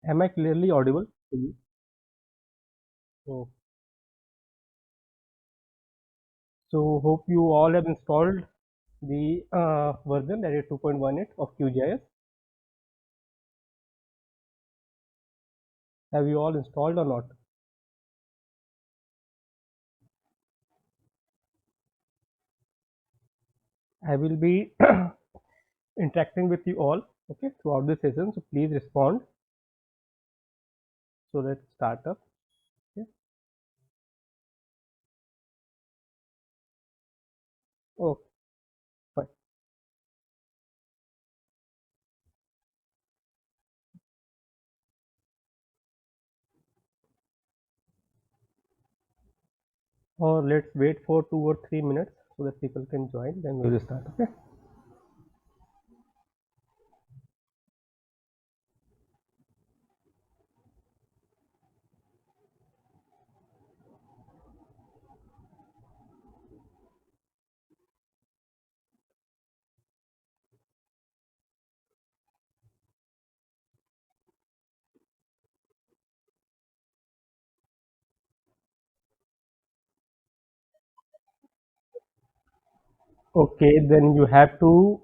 Am I clearly audible to you? So, so hope you all have installed the version that is 2.18 of QGIS. Have you all installed or not? I will be interacting with you all, okay, throughout the session. So please respond. So let's start up. Okay. Oh, fine. Or let's wait for 2 or 3 minutes so that people can join. Then we will start. Okay. Okay. Then you have to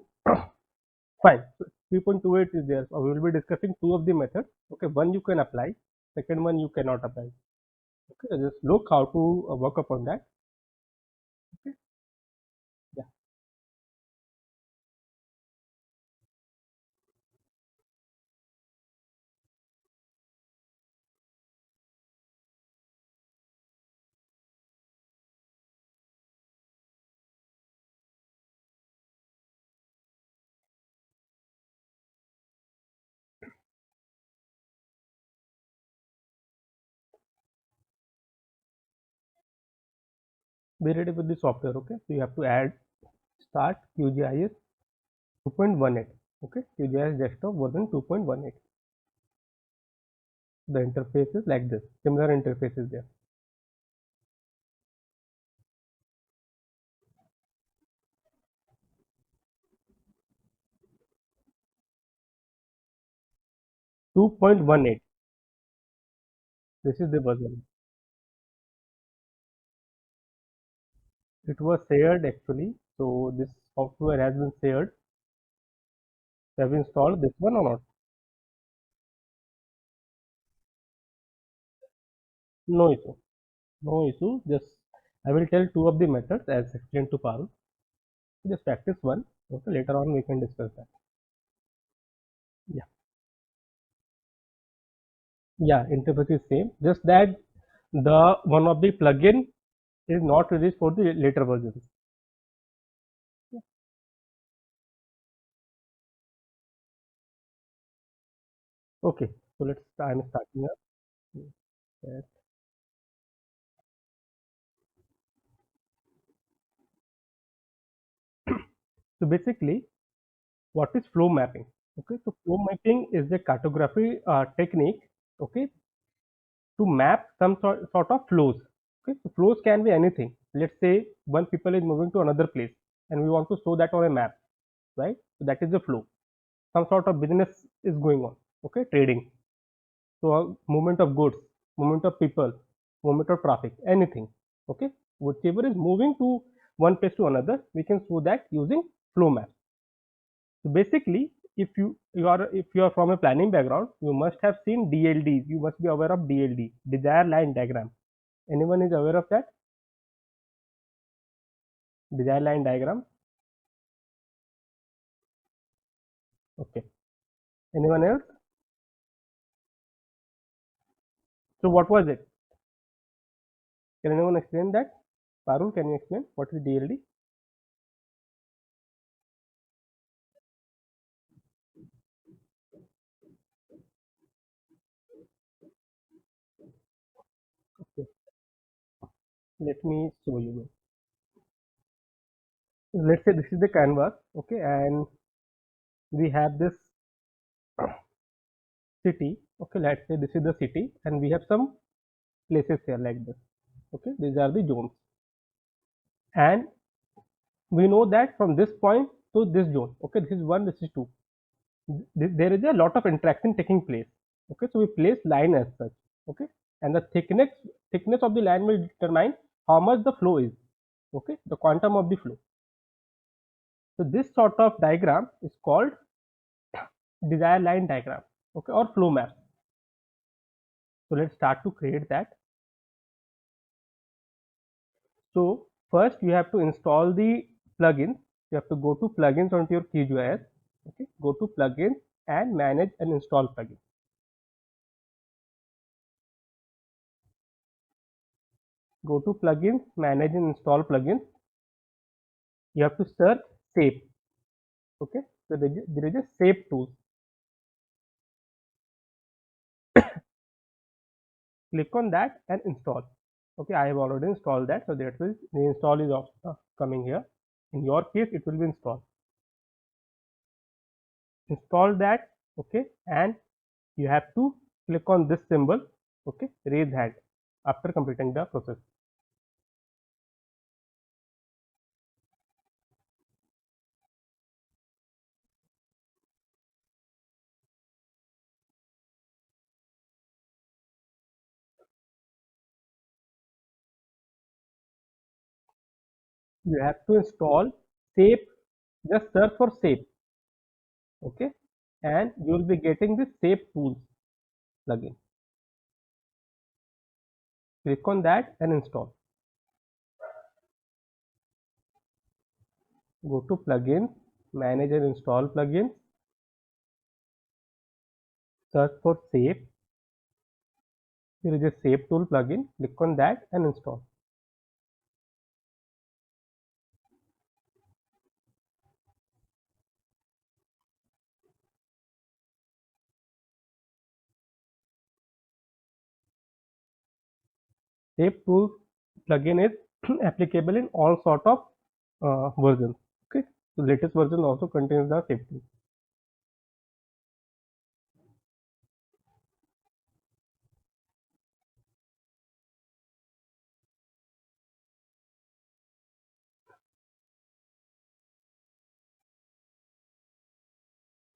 fine. So 3.28 is there. So we will be discussing two of the methods. Okay. One you can apply. Second one you cannot apply. Okay. Just look how to work upon that. Okay. Yeah. Be ready with the software. Okay. So you have to add start QGIS 2.18. Okay. QGIS desktop version 2.18. The interface is like this. Similar interface is there. 2.18. This is the version. It was shared actually. So this software has been shared. Have you installed this one or not? No issue. No issue. Just I will tell two of the methods as explained to Parul. Just practice one. Okay. Later on we can discuss that. Yeah. Yeah. Interface is same. Just that the one of the plugin is not released for the later versions. Okay. So let's. I'm starting up. Yes. So basically, what is flow mapping? Okay. So flow mapping is a cartography technique. Okay, to map some sort of flows. Okay, so flows can be anything. Let's say one people is moving to another place and we want to show that on a map, right? So that is the flow. Some sort of business is going on. Okay, trading. So movement of goods, movement of people, movement of traffic, anything. Okay, whichever is moving to one place to another, we can show that using flow map. So basically, if you are from a planning background, you must have seen DLDs. You must be aware of DLD, desired line diagram. Anyone is aware of that? Desired line diagram? Okay. Anyone else? So what was it? Can anyone explain that? Parul, can you explain what is DLD? Okay. Let me show you. Let's say this is the canvas, okay, and we have this city. Okay, let's say this is the city, and we have some places here like this. Okay, these are the zones, and we know that from this point to this zone. Okay, this is one, this is two. There is a lot of interaction taking place. Okay, so we place line as such. Okay, and the thickness of the line will determine how much the flow is. Okay, the quantum of the flow. So this sort of diagram is called desired line diagram. Okay, or flow map. So let's start to create that. So first you have to install the plugins. You have to go to plugins onto your QGIS. Okay, go to plugins and manage and install plugins. Go to plugins, manage and install plugins. You have to search shape. Okay, so there is a shape tool. Click on that and install. Okay, I have already installed that, so that will the install is coming here. In your case, it will be installed. Install that. Okay, and you have to click on this symbol. Okay, raise hand after completing the process. You have to install shape. Just search for shape. Okay, and you will be getting the shape tools plugin. Click on that and install. Go to plugins, manage and install plugins, search for shape. There is a shape tool plugin. Click on that and install. Shape tool plugin is applicable in all sort of versions. Okay, so latest version also contains the shape tool.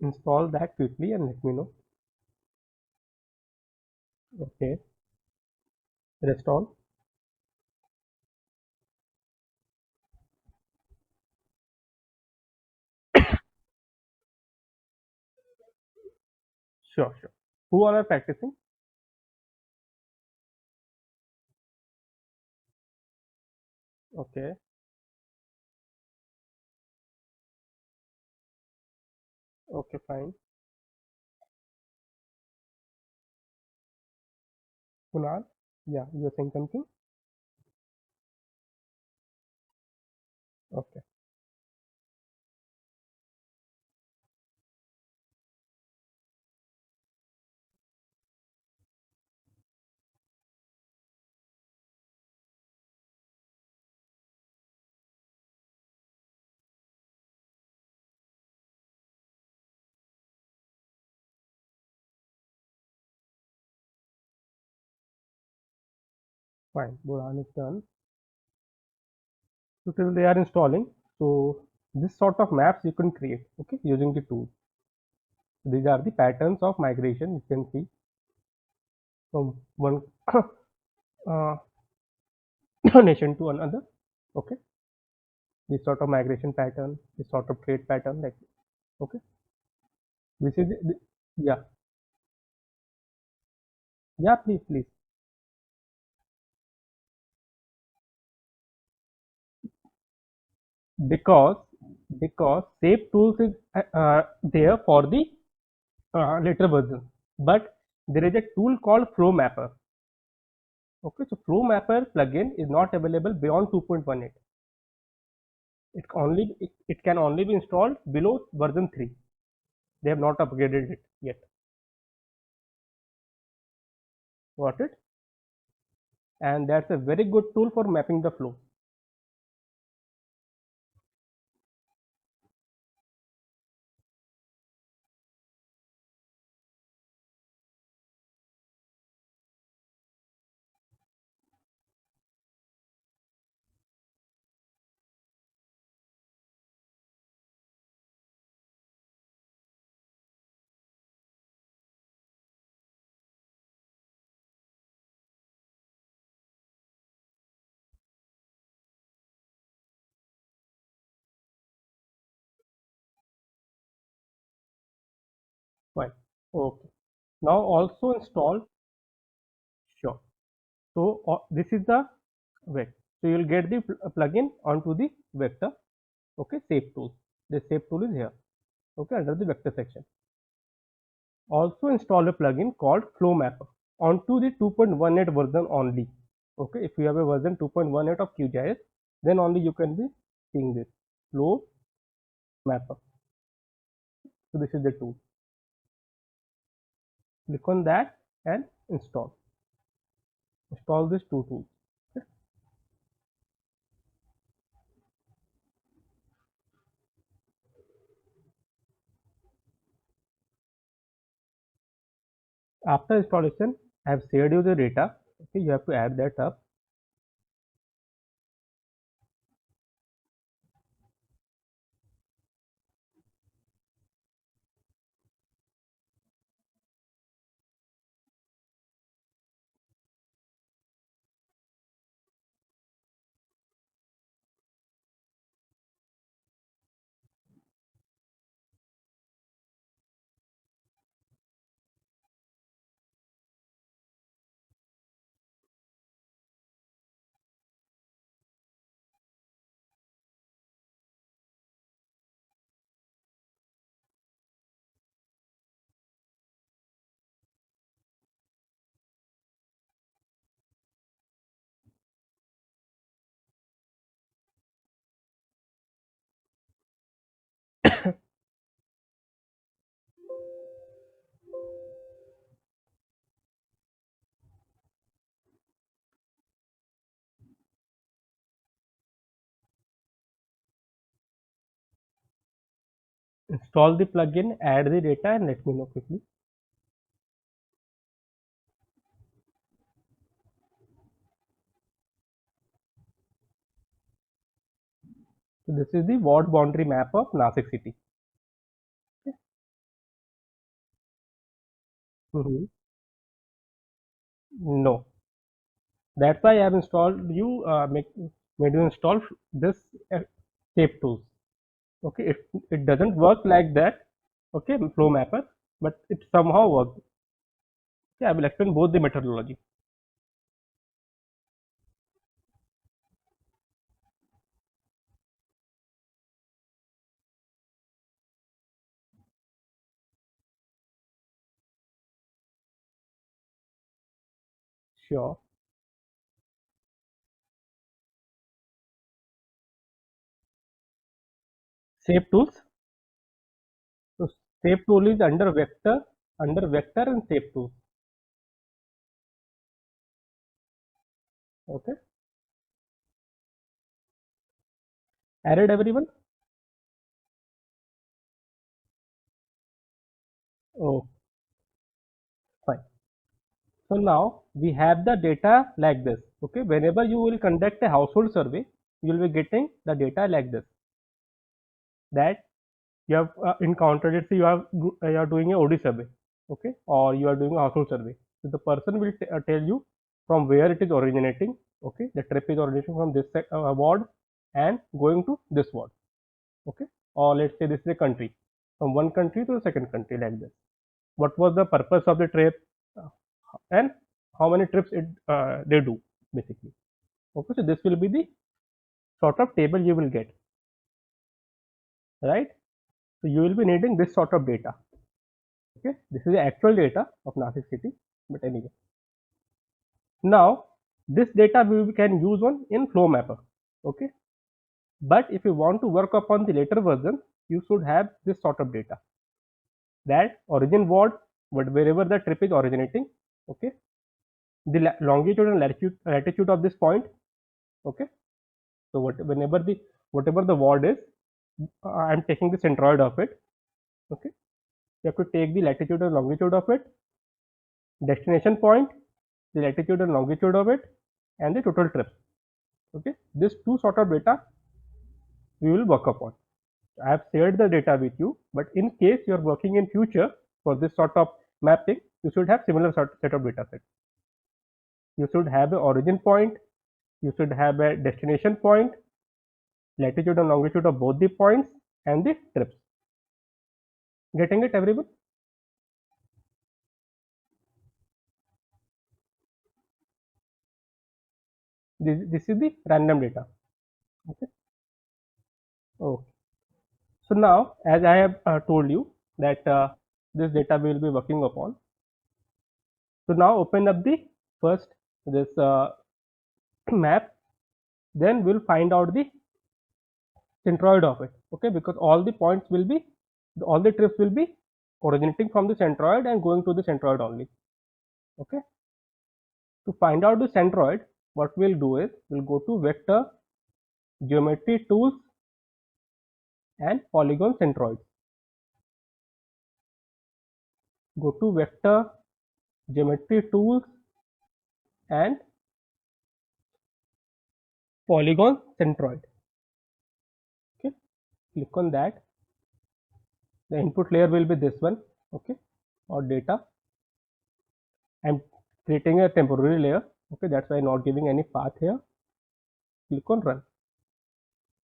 Install that quickly and let me know. Okay, rest all. Sure, sure. Who all are practicing? Okay, okay, fine. Kunal, yeah, you are saying something? Okay, fine. Burhan is done. So till they are installing, so this sort of maps you can create, okay, using the tool. These are the patterns of migration you can see from one uh, nation to another. Okay, this sort of migration pattern, this sort of trade pattern, like okay, this is yeah, yeah, please, please, because shape tools is there for the later version, but there is a tool called flow mapper. Okay, so flow mapper plugin is not available beyond 2.18. It can only be installed below version 3. They have not upgraded it yet. Got it? And that's a very good tool for mapping the flow. Fine. Okay. Now also install. Sure. So this is the vector. So you will get the plugin onto the vector. Okay. Shape tool. The shape tool is here. Okay. Under the vector section. Also install a plugin called Flow Mapper onto the 2.18 version only. Okay. If you have a version 2.18 of QGIS, then only you can be seeing this Flow Mapper. So this is the tool. Click on that and install. Install these two tools. Okay. After installation, I have shared you the data. Okay, you have to add that up. Install the plugin, add the data, and let me know quickly. So this is the ward boundary map of Nasik city. Okay. Mhm. No, that's why I have installed you made you install this uh, shape tools. Okay, it doesn't work like that. Okay, flow mapper, but it somehow works. Okay, I will explain both the methodology. Sure. Shape tools. So shape tool is under vector and shape tool. Okay. Added everyone. Oh, fine. So now we have the data like this. Okay. Whenever you will conduct a household survey, you will be getting the data like this. That you have encountered it. So you are doing a OD survey. Okay. Or you are doing a household survey. So the person will tell you from where it is originating. Okay. The trip is originating from this ward and going to this ward. Okay. Or let's say this is a country, from one country to the second country, like this. What was the purpose of the trip, uh, and how many trips they do, basically. Okay, so this will be the sort of table you will get, right? So you will be needing this sort of data. Okay, this is the actual data of Nasik city, but anyway. Now this data we can use on in flow mapper. Okay, but if you want to work upon the later version, you should have this sort of data, that origin ward, but wherever the trip is originating. Okay, the longitude and latitude of this point. Okay, so whatever the ward is, I'm taking the centroid of it. Okay, you have to take the latitude and longitude of it, destination point, the latitude and longitude of it, and the total trips. Okay, this two sort of data we will work upon. I have shared the data with you, but in case you are working in future for this sort of mapping, you should have similar set of data sets. You should have a origin point, you should have a destination point, latitude and longitude of both the points, and the trips. Getting it, everyone? This is the random data. Okay. Oh, so now as I have told you that this data we will be working upon. So now open up the first this map, then we'll find out the centroid of it. Okay, because all the points will be, all the trips will be originating from the centroid and going to the centroid only. Okay, to find out the centroid, what we'll do is we'll go to vector, geometry tools, and polygon centroids. Go to vector, geometry tools, and polygon centroid. Okay, click on that. The input layer will be this one. Okay, or data. I'm creating a temporary layer. Okay, that's why I'm not giving any path here. Click on run.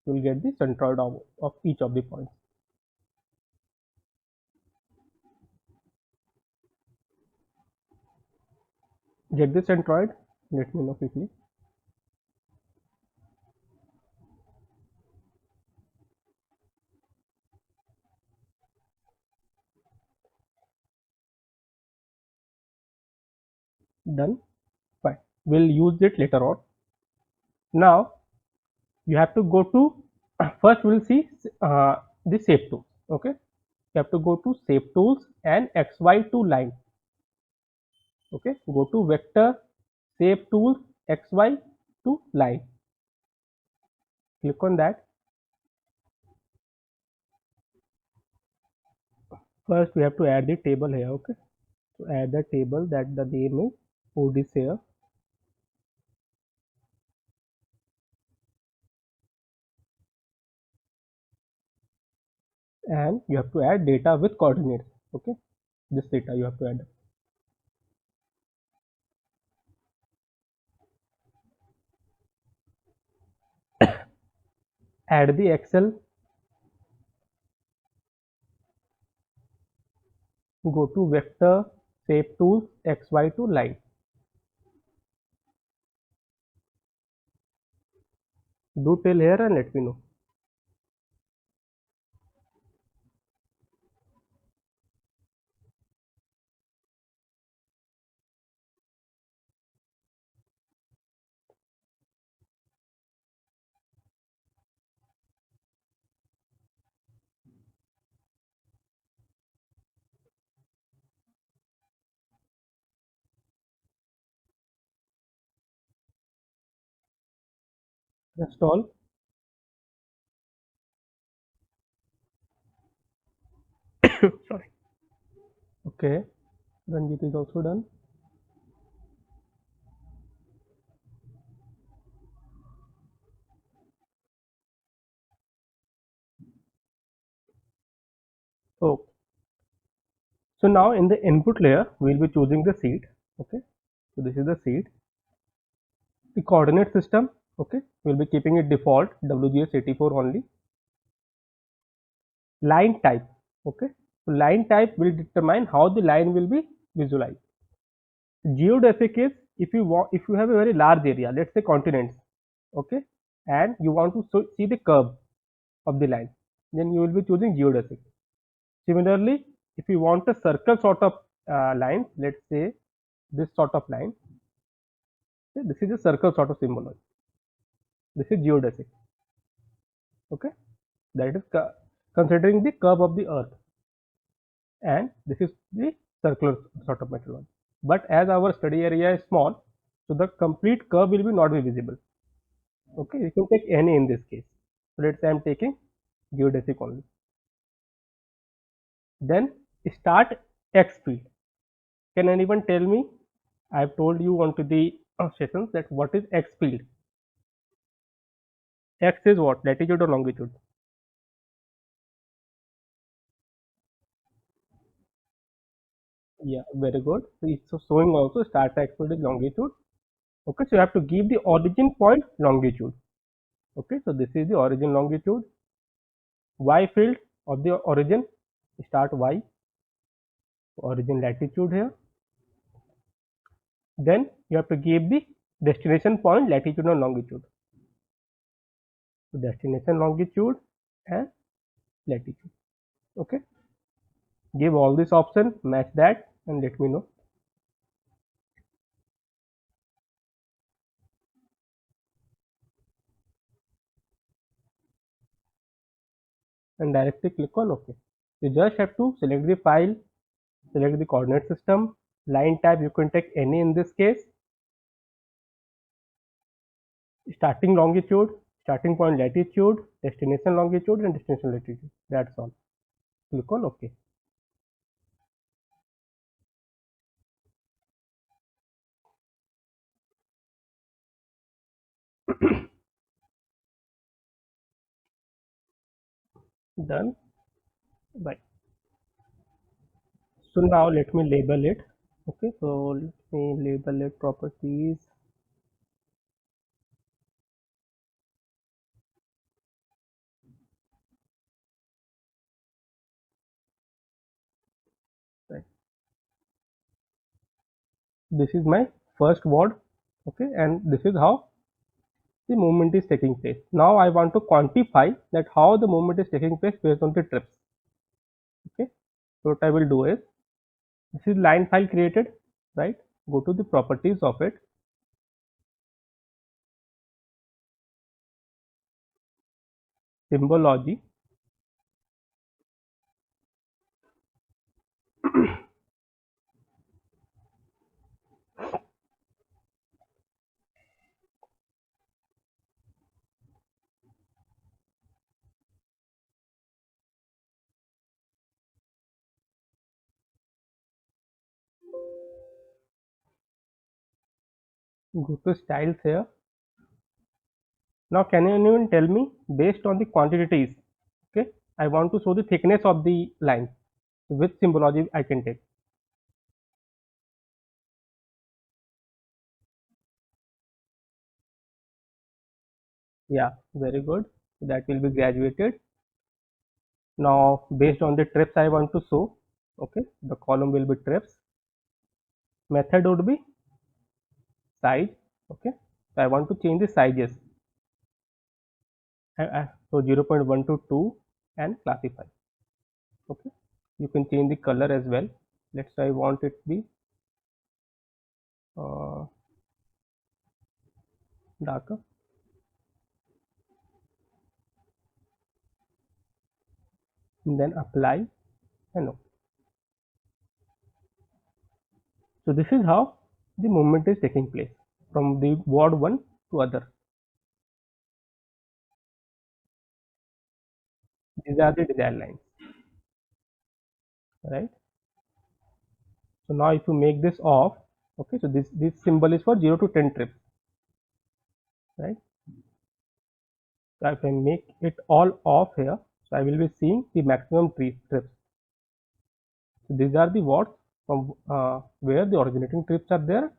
You will get the centroid of each of the points. Get the centroid. Let me know quickly. Done. Fine. We'll use it later on. Now you have to go to first we'll see the shape tools. Okay, you have to go to shape tools and xy to line. Okay, go to vector, shape tools, xy to line. Click on that. First we have to add the table here. Okay, so add the table that the name is ODs here. And you have to add data with coordinates. Okay, this data you have to add. Add the Excel. Go to vector, shape tools, xy to line. Do till here and let me know. Install. Sorry. Okay, Ranjit is also done. Oh, so now in the input layer, we'll be choosing the seed. Okay, so this is the seed. The coordinate system. Okay, we'll be keeping it default WGS84 only. Line type. Okay, so line type will determine how the line will be visualized. Geodesic is if you have a very large area, let's say continents, okay, and you want to see the curve of the line, then you will be choosing geodesic. Similarly, if you want a circle sort of line, let's say this sort of line, okay, this is a circle sort of symbology. This is geodesic. Okay, that is considering the curve of the earth, and this is the circular sort of methodology. But as our study area is small, so the complete curve will be not be visible. Okay, you can take any in this case. So let's say I'm taking geodesic only. Then start X field. Can anyone tell me? I've told you onto the sessions that what is X field. X is what? Latitude or longitude? Yeah, very good. So it's showing also start X field is longitude. Okay, so you have to give the origin point longitude. Okay, so this is the origin longitude. Y field of the origin, start Y, origin latitude here. Then you have to give the destination point, latitude and longitude. So destination longitude and latitude. Okay. Give all this option, match that, and let me know. And directly click on OK. You just have to select the file, select the coordinate system, line type you can take any in this case, starting longitude, starting point latitude, destination longitude and destination latitude. That's all. Click on OK. Done. Bye. So now let me label it. Okay, so let me label it properties. Right. This is my first word. Okay, and this is how the movement is taking place. Now I want to quantify that how the movement is taking place based on the trips. Okay, so what I will do is, this is line file created, right? Go to the properties of it. Symbology. Go to styles here. Now can anyone tell me, based on the quantities, okay, I want to show the thickness of the line, which symbology I can take? Yeah, very good. That will be graduated. Now based on the trips I want to show, okay, the column will be trips. Method would be size. Okay, so I want to change the sizes. So 0.1 to 2 and classify. Okay, you can change the color as well. Let's say I want it to be uh, darker. And then apply and no. So this is how the movement is taking place from the word 1 to other. These are the desired lines, right? So now if you make this off, okay, so this symbol is for 0 to 10 trips, right? So if I make it all off here, so I will be seeing the maximum trips. So these are the words from where the originating trips are there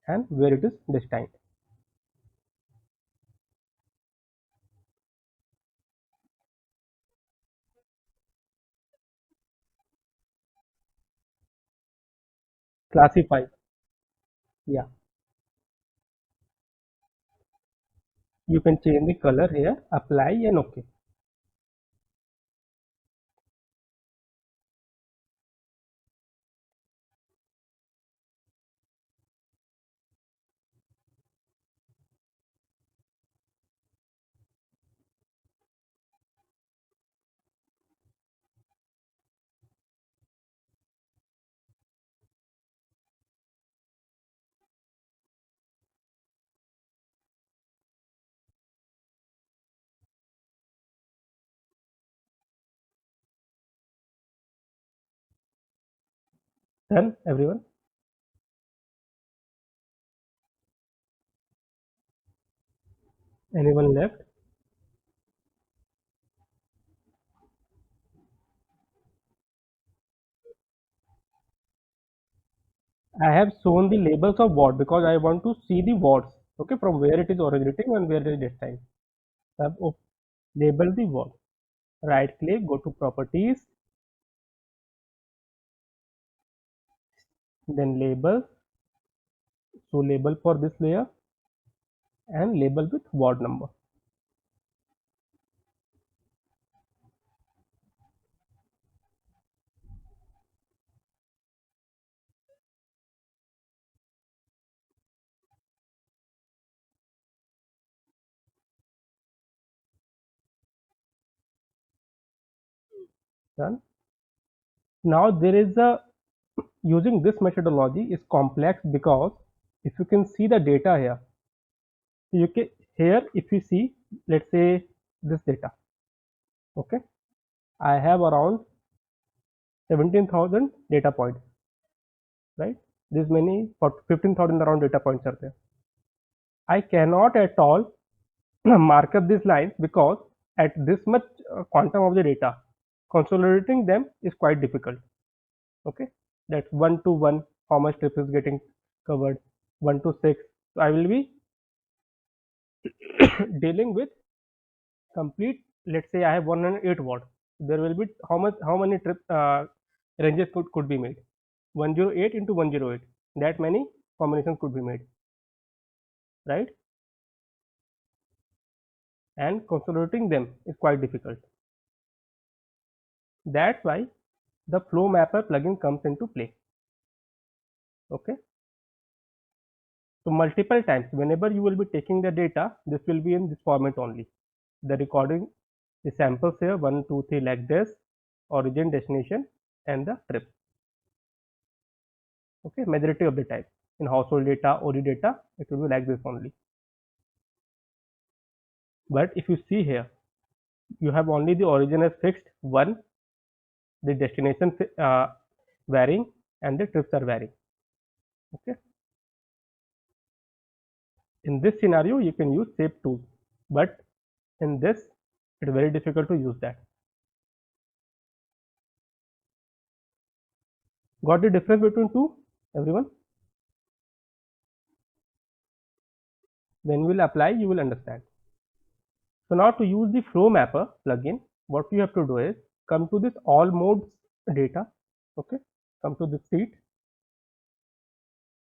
and where it is destined. Classify, yeah. You can change the color here, apply and OK. Done, everyone. Anyone left? I have shown the labels of word because I want to see the words, okay, from where it is originating and where it is destined. I have labeled the word. Right click, go to properties, then label, So label for this layer and label with ward number. Done. Now there is a using this methodology is complex because if you can see the data here, you can here if you see, let's say this data, okay, I have around 17,000 data points, right? This many for 15,000 around data points are there. I cannot at all mark up these lines because at this much quantum of the data, consolidating them is quite difficult. Okay, that's 1 to 1, how much trip is getting covered, 1 to 6. So I will be dealing with complete. Let's say I have 108 watt. There will be how many trip ranges could be made? 108 into 108. That many combinations could be made, right? And consolidating them is quite difficult. That's why the flow mapper plugin comes into play. Okay, so multiple times whenever you will be taking the data, this will be in this format only. The recording, the samples here 1 2 3 like this, origin, destination, and the trip. Okay, majority of the time in household data, OD data, it will be like this only. But if you see here, you have only the origin as fixed 1, the destination varying, and the trips are varying. Okay, in this scenario you can use shape tool, but in this it's very difficult to use that. Got the difference between two, everyone? When we will apply, you will understand. So now to use the flow mapper plugin, what you have to do is come to this all modes data. Okay, come to this sheet,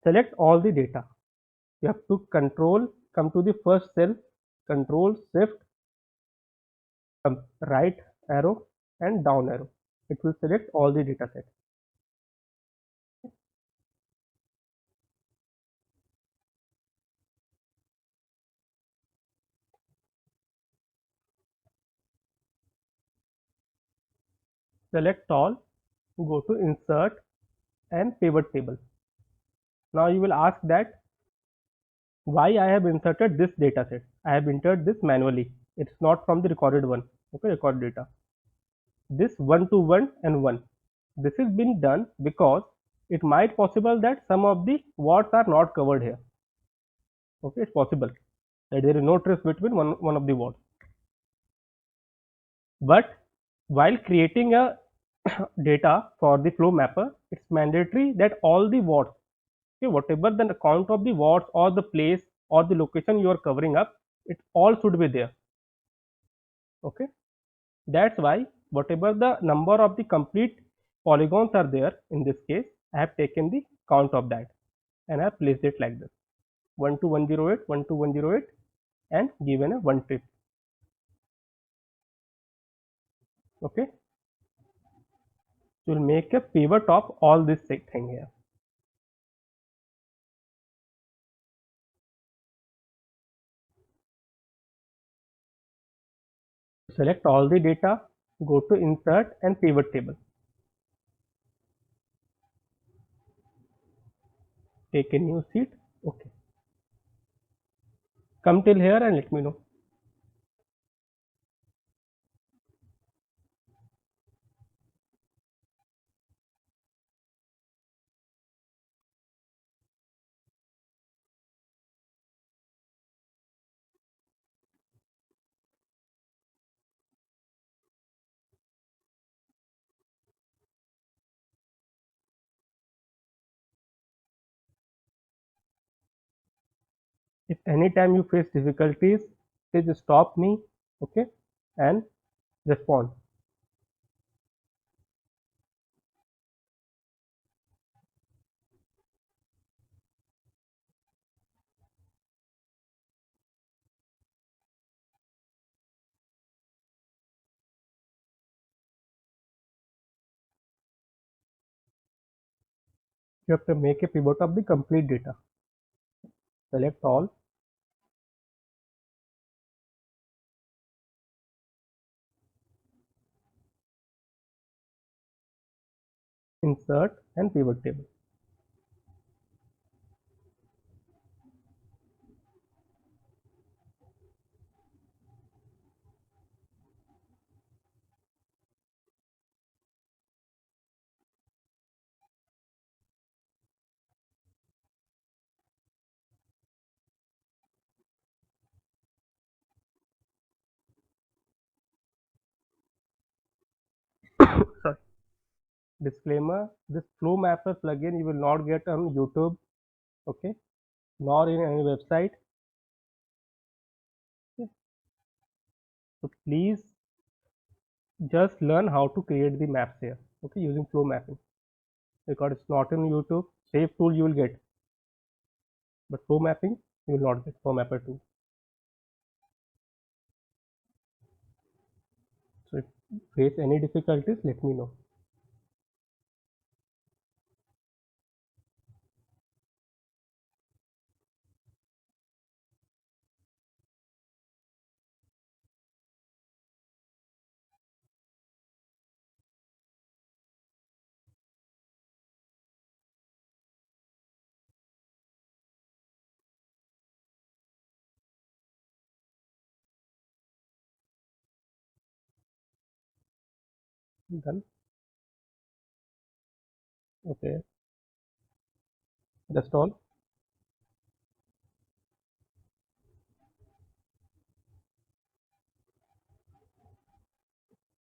select all the data. You have to come to the first cell, control shift, right arrow and down arrow. It will select all the data set. Select all, go to insert and pivot table. Now you will ask that why I have inserted this data set. I have entered this manually. It's not from the recorded one. Okay, recorded data. This 1 to 1 and 1. This is been done because it might possible that some of the words are not covered here. Okay, it's possible that there is no trace between one of the words. But while creating a data for the flow mapper, it's mandatory that all the words, okay, whatever the count of the words or the place or the location you are covering up, it all should be there. Okay, that's why whatever the number of the complete polygons are there in this case, I have taken the count of that and I have placed it like this 1 to 108, 1 to 108, and given a one trip. Okay, so we'll make a pivot of all this thing here. Select all the data, go to insert and pivot table. Take a new sheet. Okay, come till here and let me know. If any time you face difficulties, please stop me, okay, and respond. You have to make a pivot of the complete data. Select all, insert and pivot table. Sorry. Disclaimer, this Flow Mapper plugin you will not get on YouTube, okay, nor in any website. Okay. So please just learn how to create the maps here, okay, using flow mapping, because it's not in YouTube. Safe tool you will get, but flow mapping you will not get. Flow Mapper tool. So if you face any difficulties, let me know. Done. Okay, that's all.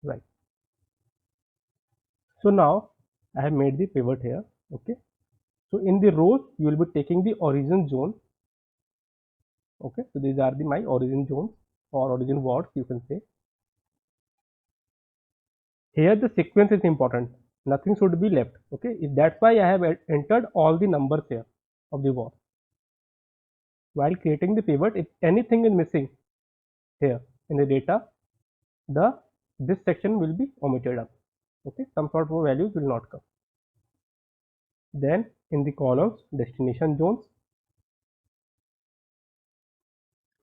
Right. So now I have made the pivot here. Okay. So in the rows, you will be taking the origin zone. Okay. So these are the my origin zones or origin wards, you can say. Here the sequence is important. Nothing should be left. Okay. That's why I have entered all the numbers here of the ward. While creating the pivot, if anything is missing here in the data, the this section will be omitted up. Okay. Some sort of values will not come. Then in the columns, destination zones,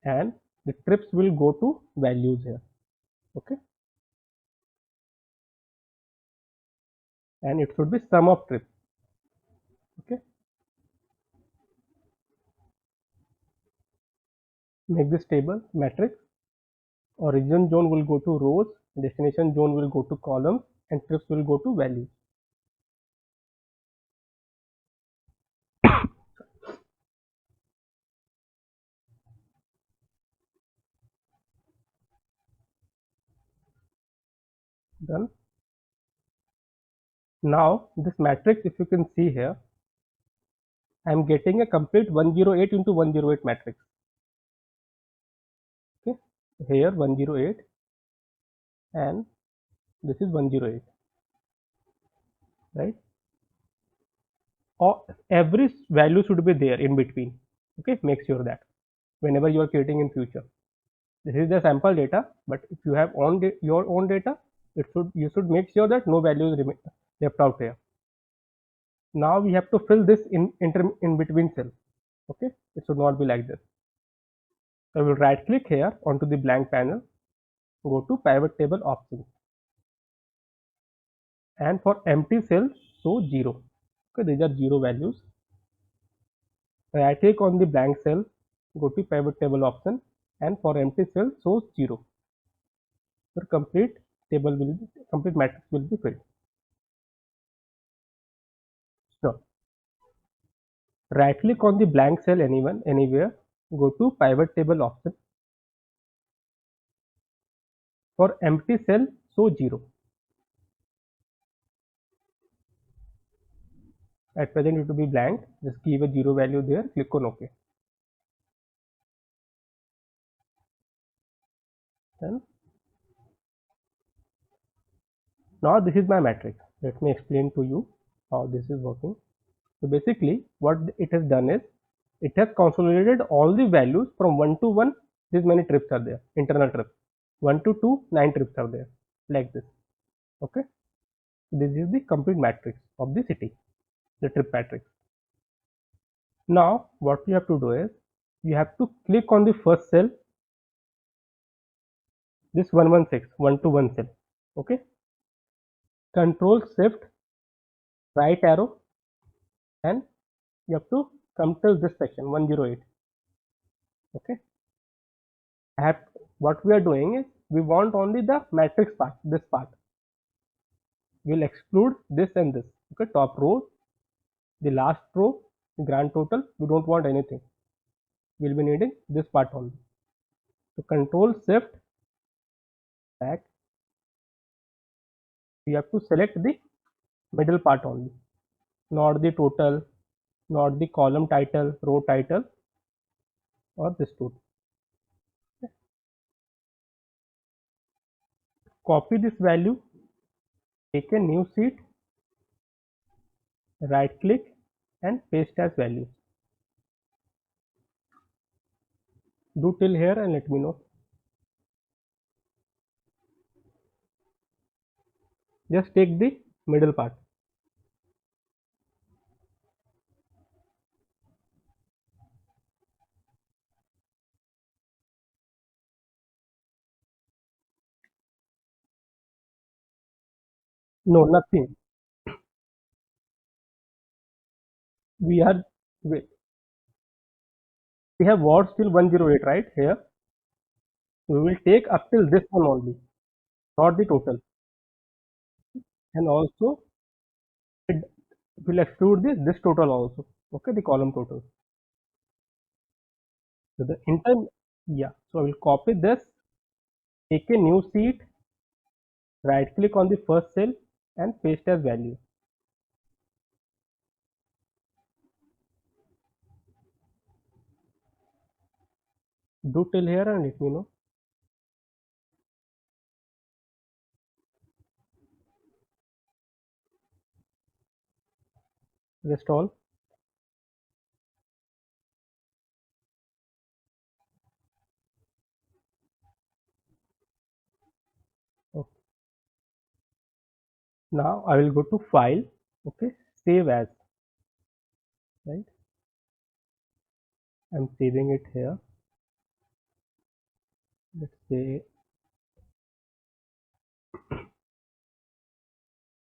and the trips will go to values here. Okay. And it should be sum of trips. Okay. Make this table matrix. Origin zone will go to rows, destination zone will go to columns, and trips will go to values. Done. Now this matrix, if you can see here, I am getting a complete 108 into 108 matrix. Okay. Here 108 and this is 108, right? Or every value should be there in between. Okay. Make sure that whenever you are creating in future. This is the sample data, but if you have your own data, you should make sure that no values remain left out here. Now we have to fill this in between cells. Okay, it should not be like this. So I will right click here onto the blank panel, go to pivot table options, and for empty cells show 0. Okay, these are 0 values. Right click on the blank cell, go to pivot table option, and for empty cell shows 0. Your complete matrix will be filled. So right click on the blank cell anywhere, go to pivot table option. For empty cell, show 0. At present it will be blank, just give a 0 value there, click on OK. Then now this is my matrix. Let me explain to you how this is working. So basically what it has done is, it has consolidated all the values from 1 to 1, this many trips are there, internal trips. 1 to 2, 9 trips are there, like this. Okay. This is the complete matrix of the city, the trip matrix. Now what you have to do is you have to click on the first cell, this 116, 121 cell. Okay, control shift right arrow, and you have to come till this section 108. Okay, I have, what we are doing is we want only the matrix part, this part. We'll exclude this and this. Okay, top row, the last row, the grand total, we don't want anything. We'll be needing this part only. So control shift back, you have to select the middle part only, not the total, not the column title, row title, or this total. Copy this value, take a new sheet, right click and paste as value. Do till here and let me know. Just take the middle part. No, nothing. We are, we have words till 108 right here. We will take up till this one only, not the total. And also it will exclude this total also. Okay, the column total. So the inter, yeah. So I will copy this, take a new sheet, right click on the first cell and paste as value. Do till here and let me know. Rest all. Okay. Now I will go to file. Okay, save as. Right. I'm saving it here. Let's say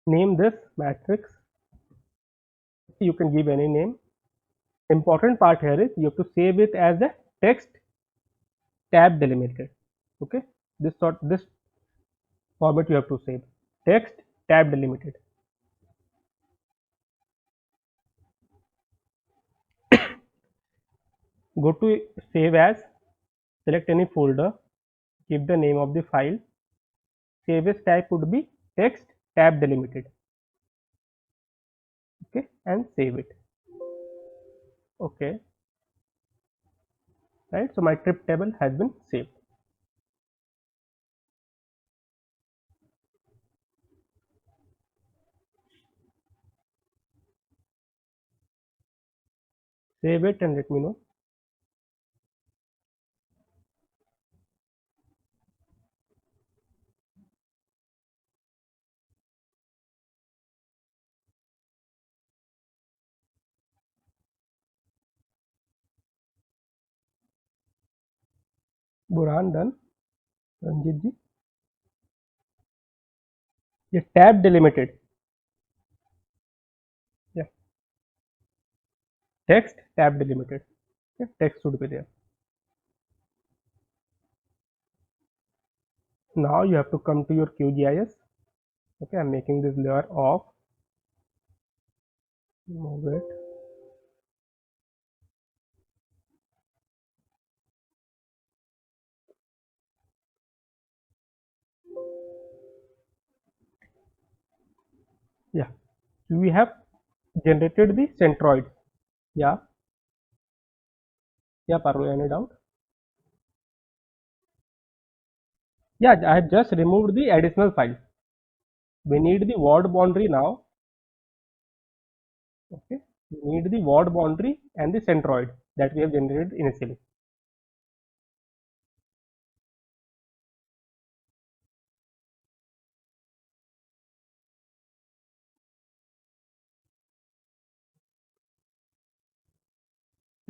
name this matrix. You can give any name. Important part here is you have to save it as a text tab delimited. Okay, this format you have to save, text tab delimited. Go to save as, select any folder, give the name of the file, save as type would be text tab delimited. Okay, and save it. Okay, right, so my trip table has been saved. Save it and let me know. Burhan done. Ranjit ji, ये tab delimited. Yeah, text tab delimited. Okay, text should be there. Now you have to come to your QGIS. Okay, I'm making this layer off. Move it. Yeah, we have generated the centroid. Yeah, yeah, Parul, any doubt? Yeah, I have just removed the additional file. We need the word boundary now. Okay, we need the word boundary and the centroid that we have generated initially.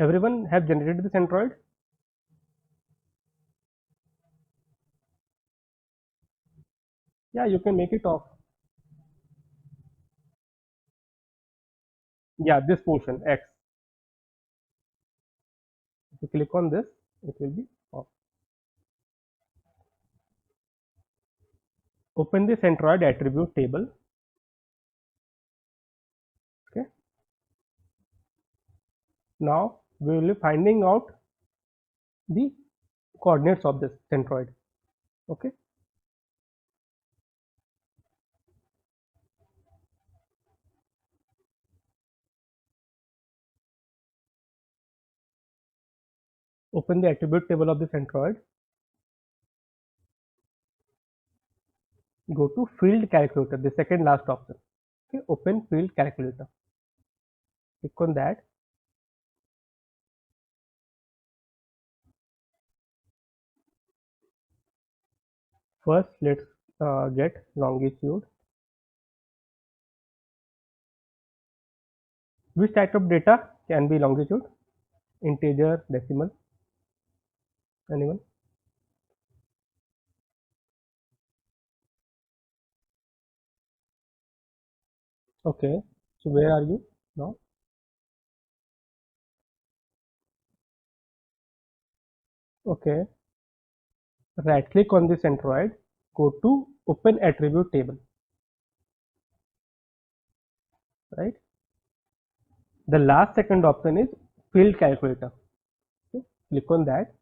Everyone have generated the centroid? Yeah, you can make it off. Yeah, this portion X. If you click on this, it will be off. Open the centroid attribute table. Okay. Now we will be finding out the coordinates of this centroid. Okay. Open the attribute table of the centroid. Go to field calculator, the second last option. Okay. Open field calculator. Click on that. First, let's get longitude. Which type of data can be longitude? Integer, decimal, anyone? Okay. So where are you now? Okay. Right click on the centroid. Go to open attribute table. Right. The last second option is field calculator. Okay. Click on that.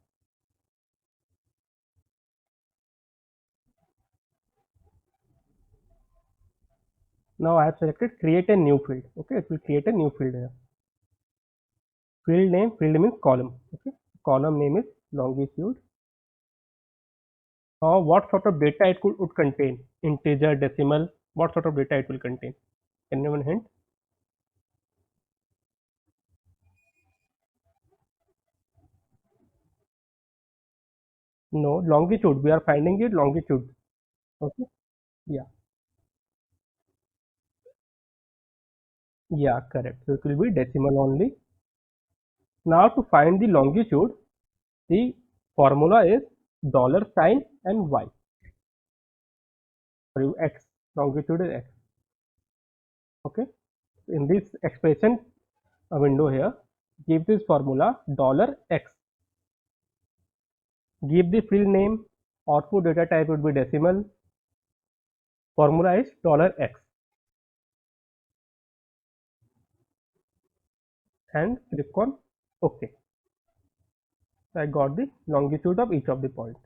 Now I have selected create a new field. Okay. It will create a new field here. Field name is column. Okay. Column name is longitude. What sort of data it would contain? Integer, decimal, what sort of data it will contain? Can anyone hint? No, longitude. We are finding it longitude. Okay. Yeah. Yeah, correct. So it will be decimal only. Now to find the longitude, the formula is dollar sign and y. For you, x. Longitude is x. Okay. In this expression window here, give this formula dollar x. Give the field name. Output data type would be decimal. Formula is dollar x. And click on OK. So I got the longitude of each of the points.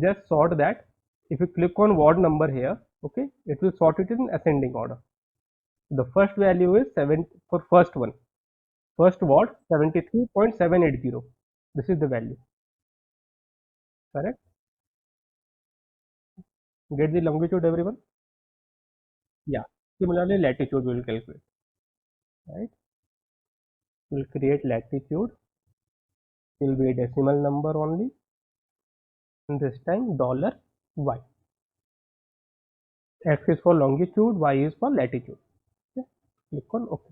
Just sort that. If you click on ward number here, okay, it will sort it in ascending order. The first value is 7 for first one. First ward 73.780. This is the value. Correct? Get the longitude, everyone? Yeah. Similarly, latitude we will calculate. Right? We'll create latitude. It will be a decimal number only. And this time dollar y. X is for longitude, y is for latitude. Okay. Click on OK.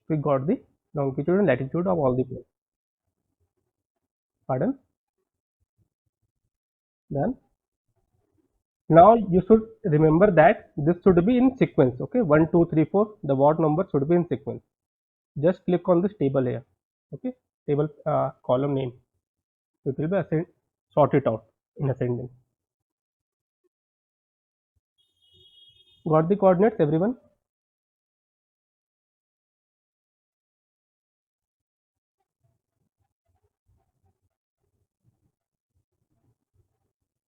We got the longitude and latitude of all the places. Pardon? Done. Now you should remember that this should be in sequence. Okay, 1, 2, 3, 4. The ward number should be in sequence. Just click on this table here. Okay, table column name. It will be sort it out in ascending. Got the coordinates, everyone?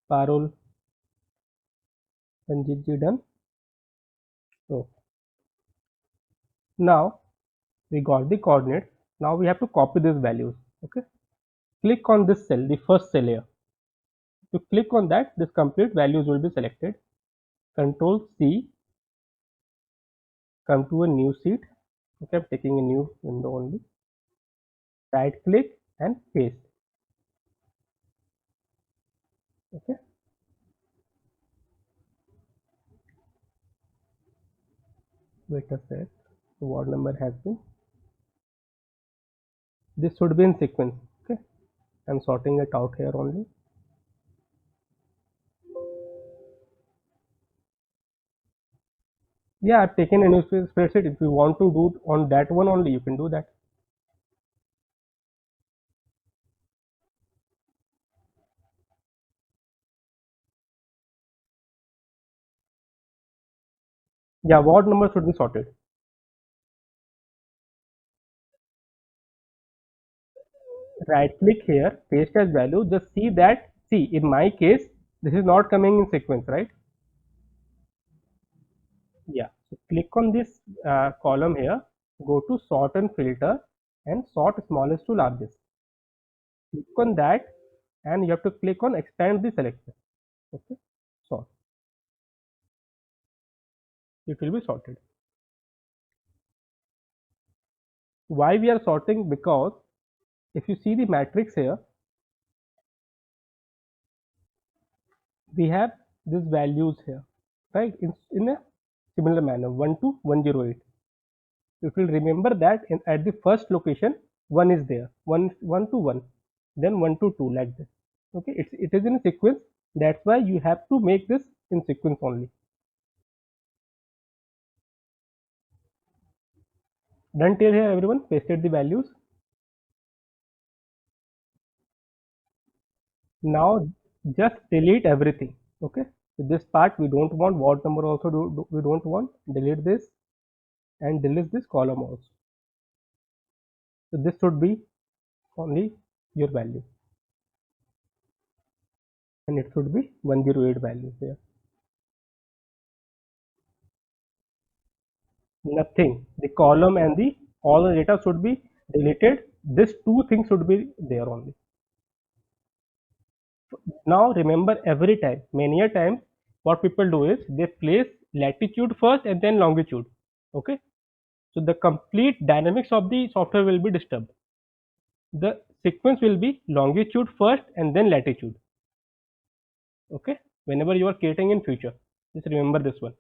Parul, Sanjeev ji done. So now we got the coordinates. Now we have to copy these values. Okay, click on this cell, the first cell here. If you click on that, this complete values will be selected. Control C, come to a new sheet, Okay, I'm taking a new window only. Right click and paste. Okay, wait a sec. The ward number has been. This should be in sequence. Okay, I'm sorting it out here only. Yeah, I've taken a new spreadsheet. If you want to do on that one only, you can do that. Yeah, ward number should be sorted. Right click here, paste as value. Just see that. See, in my case, this is not coming in sequence, right? Yeah. So click on this column here. Go to sort and filter, and sort smallest to largest. Click on that, and you have to click on expand the selection. Okay. Sort. It will be sorted. Why we are sorting? Because if you see the matrix here, we have these values here, right? In a similar manner, 1 to 108. You will remember that at the first location, 1 is there, 1 to 1, then 1 to 2, like this. Okay, it is in a sequence. That's why you have to make this in sequence only. Done till here, everyone? Pasted the values. Now just delete everything. Okay, so this part we don't want. Ward number also we don't want. Delete this and delete this column also. So this should be only your value, and it should be 108 value here. Nothing. The column and the all the data should be deleted. This two things should be there only. Now remember, every time, many a times, what people do is they place latitude first and then longitude. Okay, so the complete dynamics of the software will be disturbed. The sequence will be longitude first and then latitude. Okay, whenever you are creating in future, just remember this one.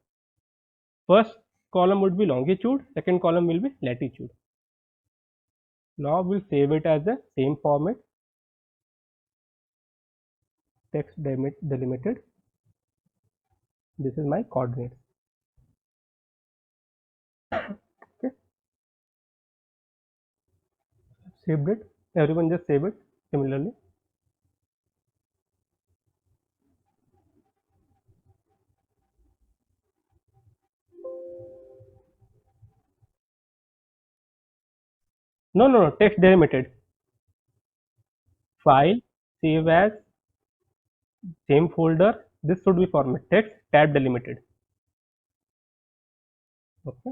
First column would be longitude, second column will be latitude. Now we'll save it as the same format. Text delimited. This is my coordinates. Okay, saved it. Everyone just save it similarly. No, no, no. Text delimited. File, save as, same folder. This should be format. Text tab delimited. Okay.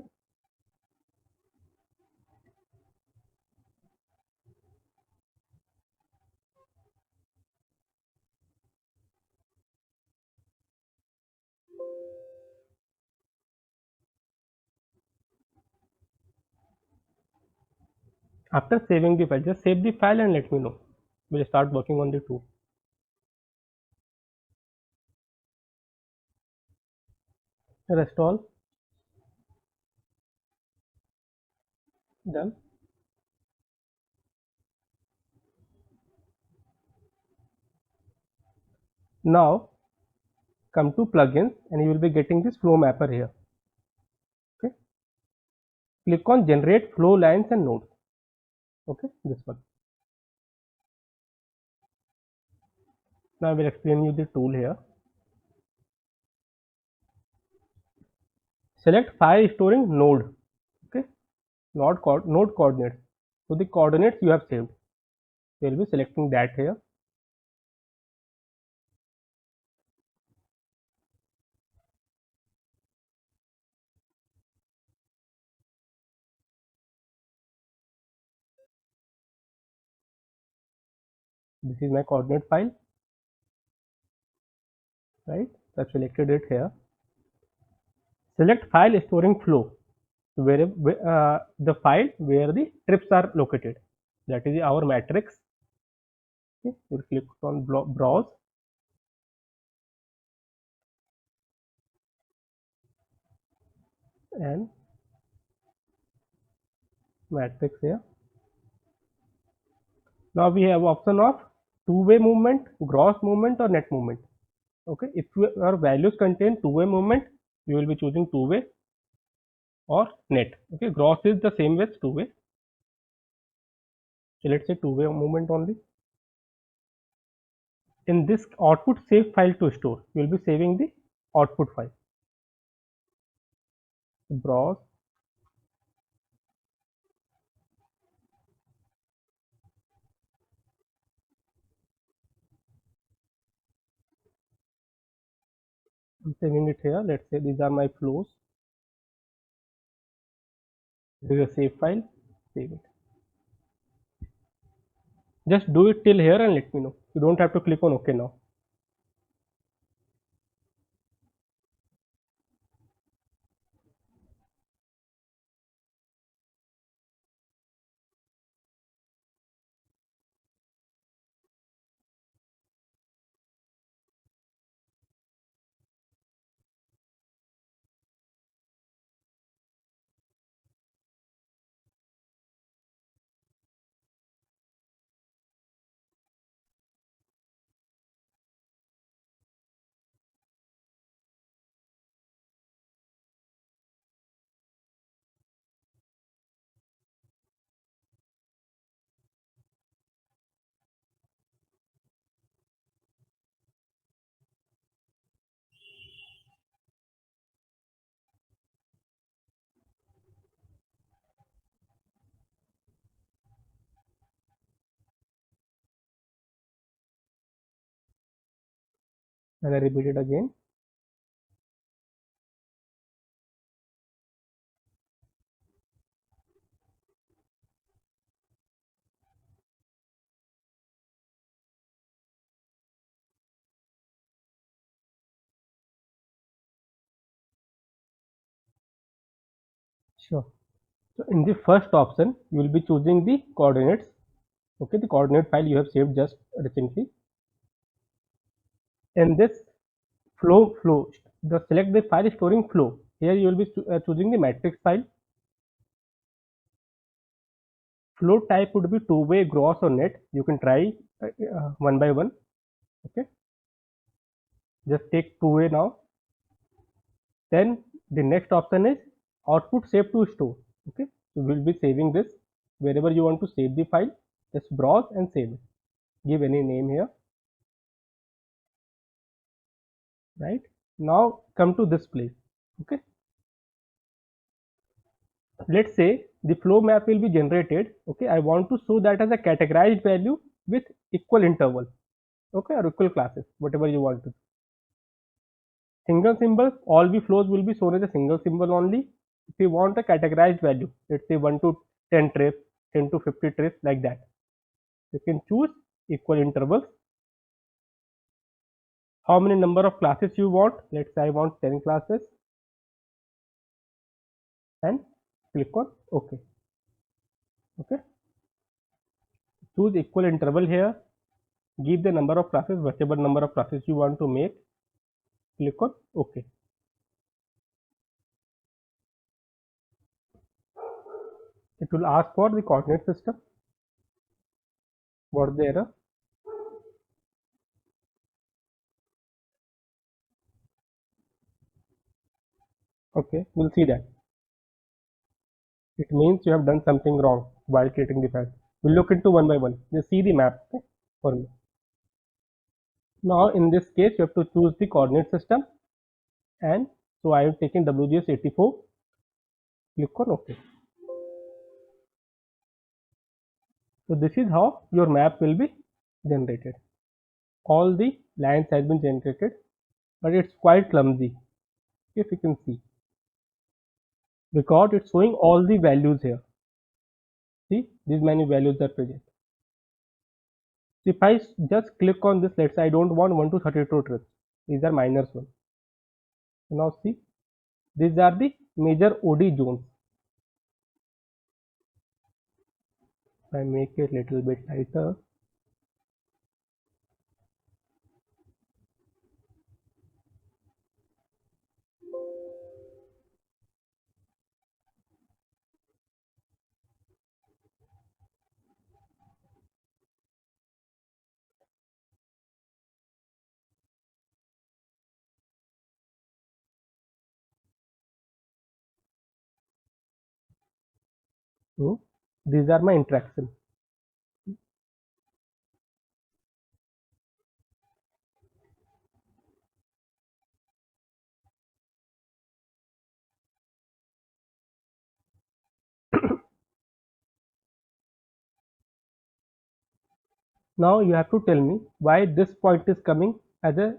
After saving the file, just save the file and let me know. We'll start working on the two. Rest all done. Now come to plugins and you will be getting this flow mapper here. Okay. Click on generate flow lines and nodes. Okay, this one. Now I will explain you the tool here. Select file storing node. Okay, node coordinates. So the coordinates you have saved. You will be selecting that here. This is my coordinate file, right? So I've selected it here. Select file storing flow. the file where the trips are located. That is our matrix. Okay, we'll click on browse and matrix here. Now we have option of two-way movement, gross movement or net movement. Okay, if your values contain two-way movement, you will be choosing two-way or net. Okay, gross is the same as two-way. So let's say two-way movement only. In this output save file to store, you will be saving the output file. Browse. I'm saving it here. Let's say these are my flows. This is a save file. Save it. Just do it till here and let me know. You don't have to click on OK now. And I repeat it again. Sure. So in the first option, you will be choosing the coordinates. Okay, the coordinate file you have saved just recently. In this flow, the select the file storing flow. Here you will be choosing the matrix file. Flow type would be two-way, gross or net. You can try one by one. Okay, just take two-way now. Then the next option is output save to store. Okay, so we'll be saving this wherever you want to save the file. Just browse and save it. Give any name here. Right now, come to this place. Okay, let's say the flow map will be generated. Okay, I want to show that as a categorized value with equal interval. Okay, or equal classes, whatever you want to. Single symbol, all the flows will be shown as a single symbol only. If you want a categorized value, let's say 1 to 10 trips, 10 to 50 trips, like that, you can choose equal intervals. How many number of classes you want? Let's say I want 10 classes and click on OK. Okay, choose equal interval here. Give the number of classes, whatever number of classes you want to make. Click on OK. It will ask for the coordinate system. What is the error? Okay, we'll see that. It means you have done something wrong while creating the file. We'll look into one by one. Just see the map, okay, for me. Now in this case, you have to choose the coordinate system, and so I have taken WGS 84. Click on OK. So this is how your map will be generated. All the lines has been generated, but it's quite clumsy, if you can see, because it's showing all the values here. See, these many values are present. If I just click on this, let's say I don't want 1 to 32 trips. These are minus one. So now see, these are the major OD zones. I make it little bit lighter. So these are my interaction. Now you have to tell me why this point is coming as a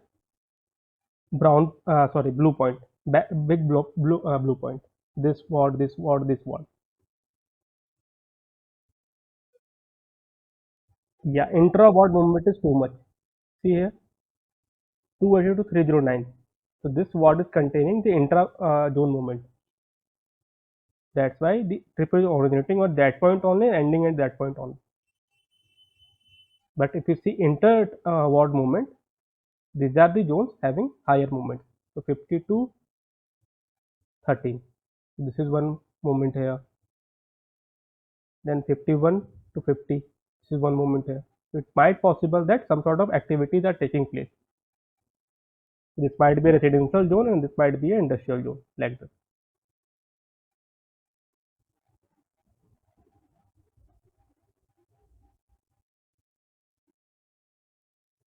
blue point, big blue point. This word, this word, this word. Yeah, intra word movement is too much. See here, 280 to 309. So this word is containing the intra zone movement. That's why the trip is originating at that point only, ending at that point only. But if you see inter ward movement, these are the zones having higher movement. So 50 to 13. This is one movement here. Then 51 to 50. This is one movement here. So it might possible that some sort of activities are taking place. This might be a residential zone and this might be an industrial zone like this.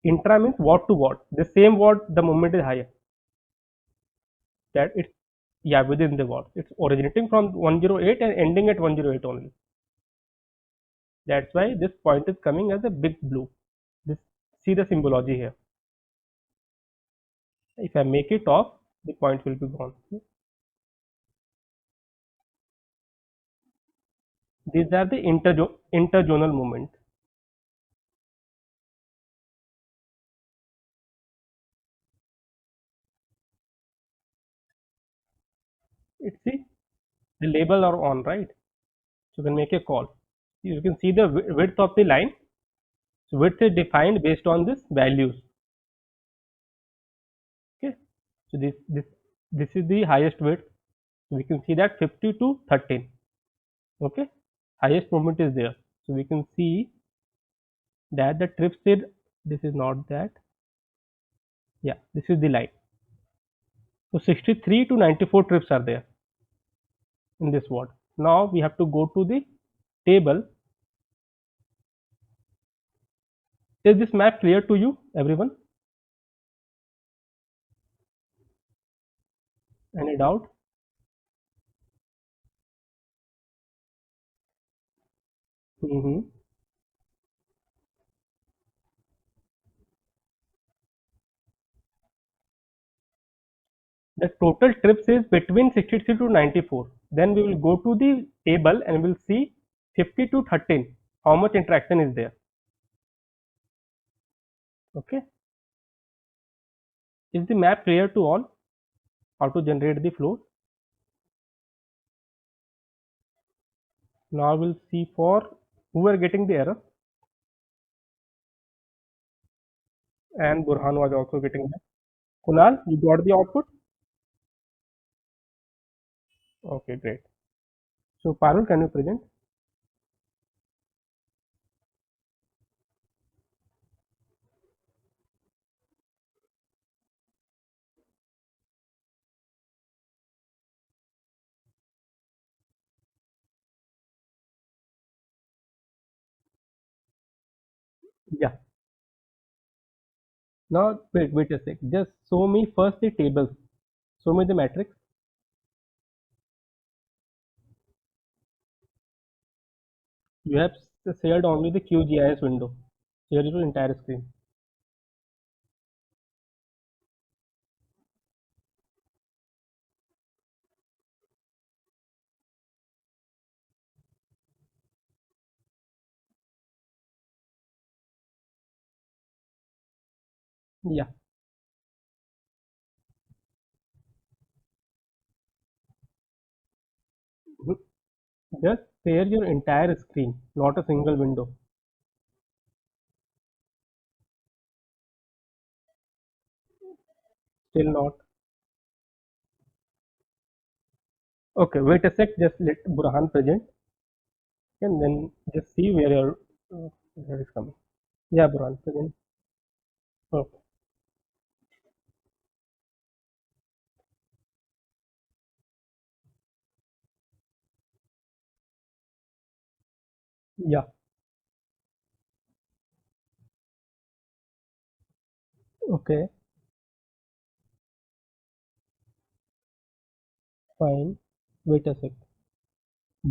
Intra means ward to ward. The same ward, the movement is higher. That it's, yeah, within the ward. It's originating from 108 and ending at 108 only. That's why this point is coming as a big blue. This, see the symbology here. If I make it off, the point will be gone. These are the interzonal movement. It's see the label are on, right? So you can make a call. You can see the width of the line. So width is defined based on this values. Okay. So this is the highest width. So we can see that 50 to 13. Okay. Highest movement is there. So we can see that the trip said this is not that. Yeah, this is the line. So 63 to 94 trips are there in this ward. Now we have to go to the table. Is this map clear to you, everyone? Any doubt? Mm-hmm. The total trips is between 63 to 94. Then we will go to the table and we'll see 50 to 13. How much interaction is there? Okay. Is the map clear to all? How to generate the flows? Now we'll see for who are getting the error, and Burhan was also getting that. Kunal, you got the output? Okay, great. So Parul, can you present? Yeah. Now wait a sec. Just show me first the tables. Show me the matrix. You have shared only the QGIS window. Share your entire screen. Yeah. Just Share your entire screen, not a single window. Still not. Okay, wait a sec. Just let Burhan present, and then just see where it's coming. Yeah, Burhan present. Okay. Yeah. Okay. Fine. Wait a sec.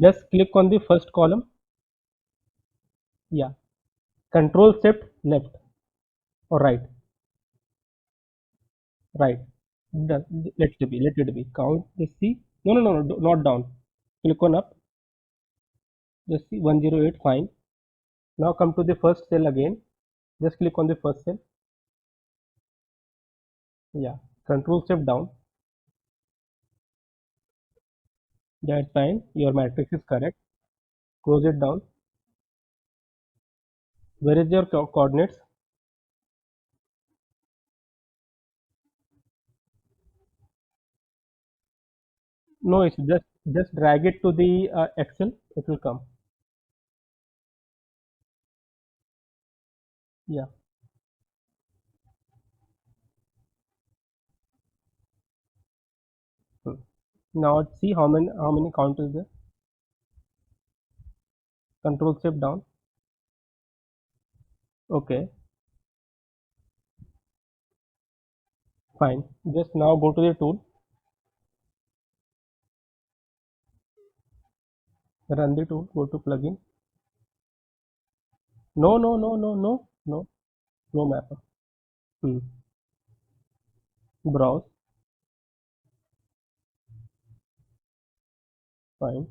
Just click on the first column. Yeah. Control shift left or right. Right. Let it be. Let it be. Count. Just see. No, no, no, no. Not down. Click on up. Just see 108. Fine. Now come to the first cell again. Just click on the first cell. Yeah. Control shift down. That's fine. Your matrix is correct. Close it down. Where is your coordinates? No, it's just drag it to the Excel. It will come. Yeah. Hmm. Now see how many count is there. Control shift down. Okay. Fine. Just now go to the tool. Run the tool. Go to plugin. No, no, no, no, no, no, no mapper. Hmm. Browse. Fine.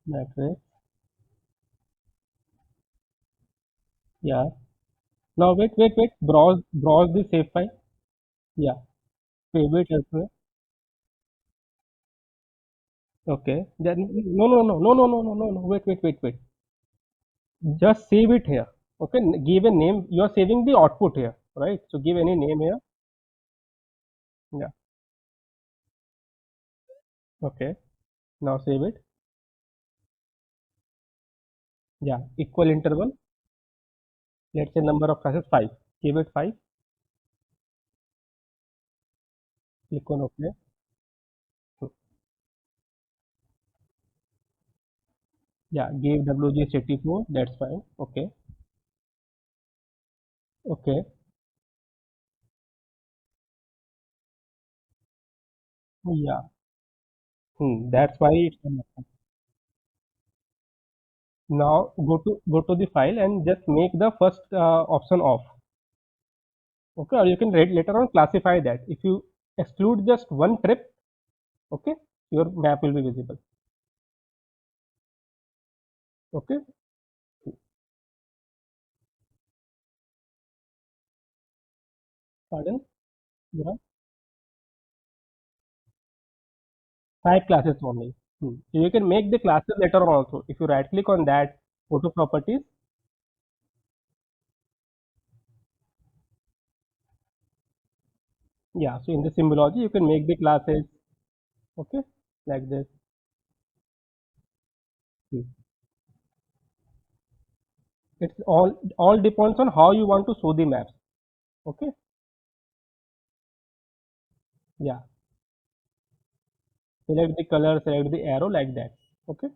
Matrix. Yeah. Now wait, wait, wait. Browse the save file. Yeah. Favorite as well. Okay. Then no, no, no, no, no, no, no, no, no. Wait, wait, wait, wait. Just save it here. Okay. Give a name. You are saving the output here, right? So give any name here. Yeah. Okay. Now save it. Yeah. Equal interval. Let's say number of classes 5. Give it 5. Click on OK. Yeah. Give WG84. That's fine. Okay. Okay. Yeah. That's why it's now go to the file and just make the first option off. Okay. Or you can later on classify that. If you exclude just one trip, okay, your map will be visible. Okay. Pardon. Yeah. 5 classes only. So you can make the classes later on also. If you right click on that, go to properties. Yeah. So in the symbology, you can make the classes. Okay. Like this. Hmm. It's all depends on how you want to show the maps. Okay. Yeah. Select the color, select the arrow like that. Okay.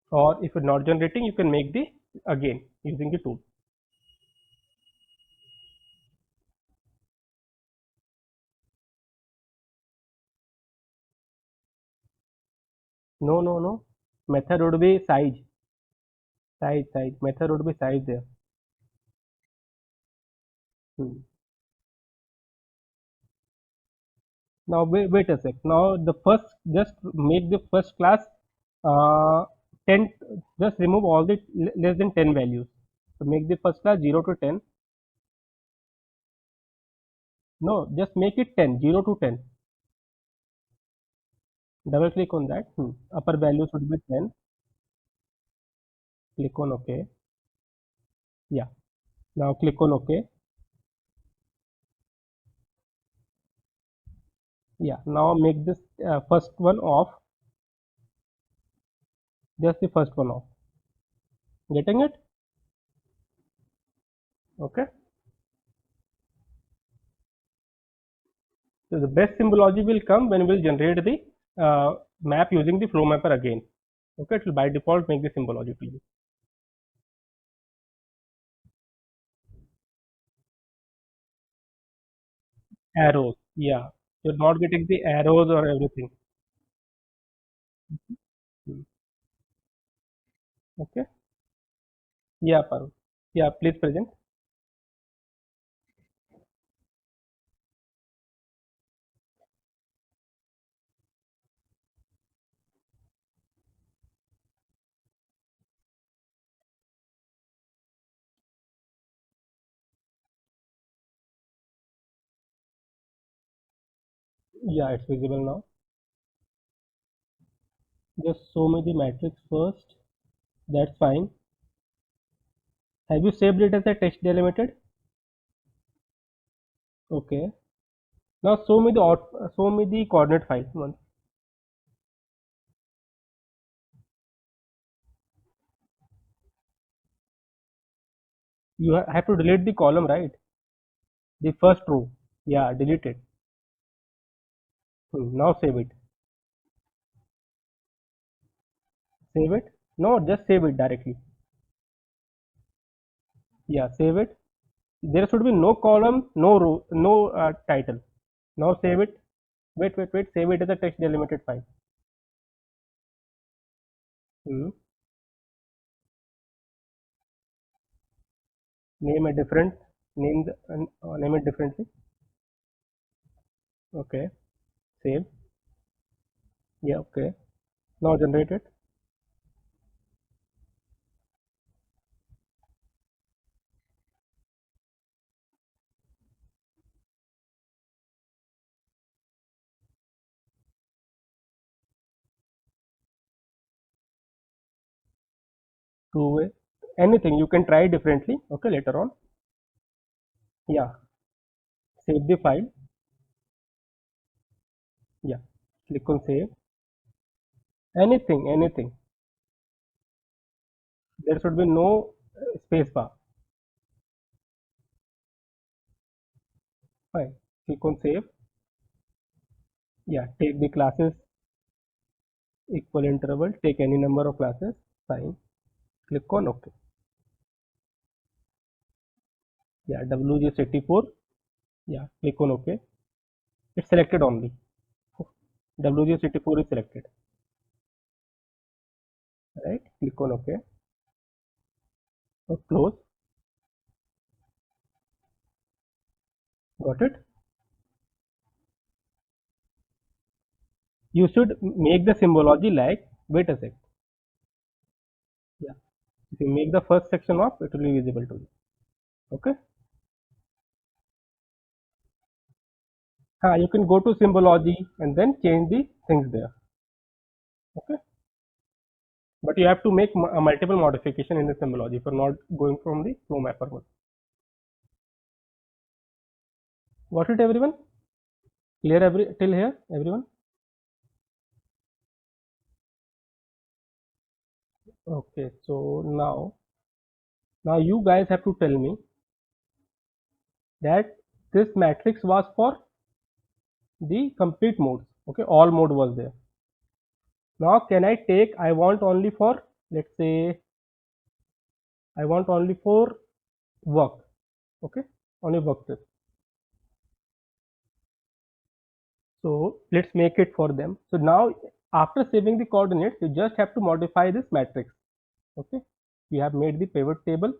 Or if you're not generating, you can make the again using the tool. No, no, no. Method would be size. Size. Method would be size there. Hmm. Now wait a sec. Now the first, just make the first class uh, 10. Just remove all the less than 10 values. So make the first class 0 to 10. No, just make it 10, 0 to 10. Double click on that. Upper value should be 10. Click on OK. Yeah. Now click on OK. Yeah. Now make this first one off. Just the first one off. Getting it? Okay. So the best symbology will come when we'll generate the map using the flow mapper again. Okay. It will by default make the symbology for you. Arrows. Yeah. You're not getting the arrows or everything. Hmm. Okay. Yeah, Parul. Yeah, please present. Yeah, it's visible now. Just show me the matrix first. That's fine. Have you saved it as a text delimited? Okay. Now show me the coordinate file once. You have to delete the column, right? The first row. Yeah, delete it. Now save it. Save it. No, just save it directly. Yeah, save it. There should be no column, no row, no title. Now save it. Wait. Save it as a text delimited file. Hmm. Name a different. Name it differently. Okay. Save. Yeah. Okay. Now generate it. Two-way. Anything you can try differently. Okay. Later on. Yeah. Save the file. Yeah. Click on save. Anything. There should be no space bar. Fine. Click on save. Yeah. Take the classes equal interval. Take any number of classes. Fine. Click on OK. Yeah. WGS84. Yeah. Click on OK. It's selected only. WGS84 is selected. Right. Click on OK. Close. Got it. You should make the symbology like. Wait a sec. Yeah. If you make the first section off, it will be visible to you. Okay. You can go to symbology and then change the things there. Okay. But you have to make a multiple modification in the symbology for not going from the flow mapper mode. Got it, everyone? Clear till here, everyone? Okay. So now you guys have to tell me that this matrix was for the complete modes. Okay, all mode was there. Now can I take? I want only for, let's say, I want only for work. Okay, only work this. So let's make it for them. So now after saving the coordinates, you just have to modify this matrix. Okay, we have made the pivot table.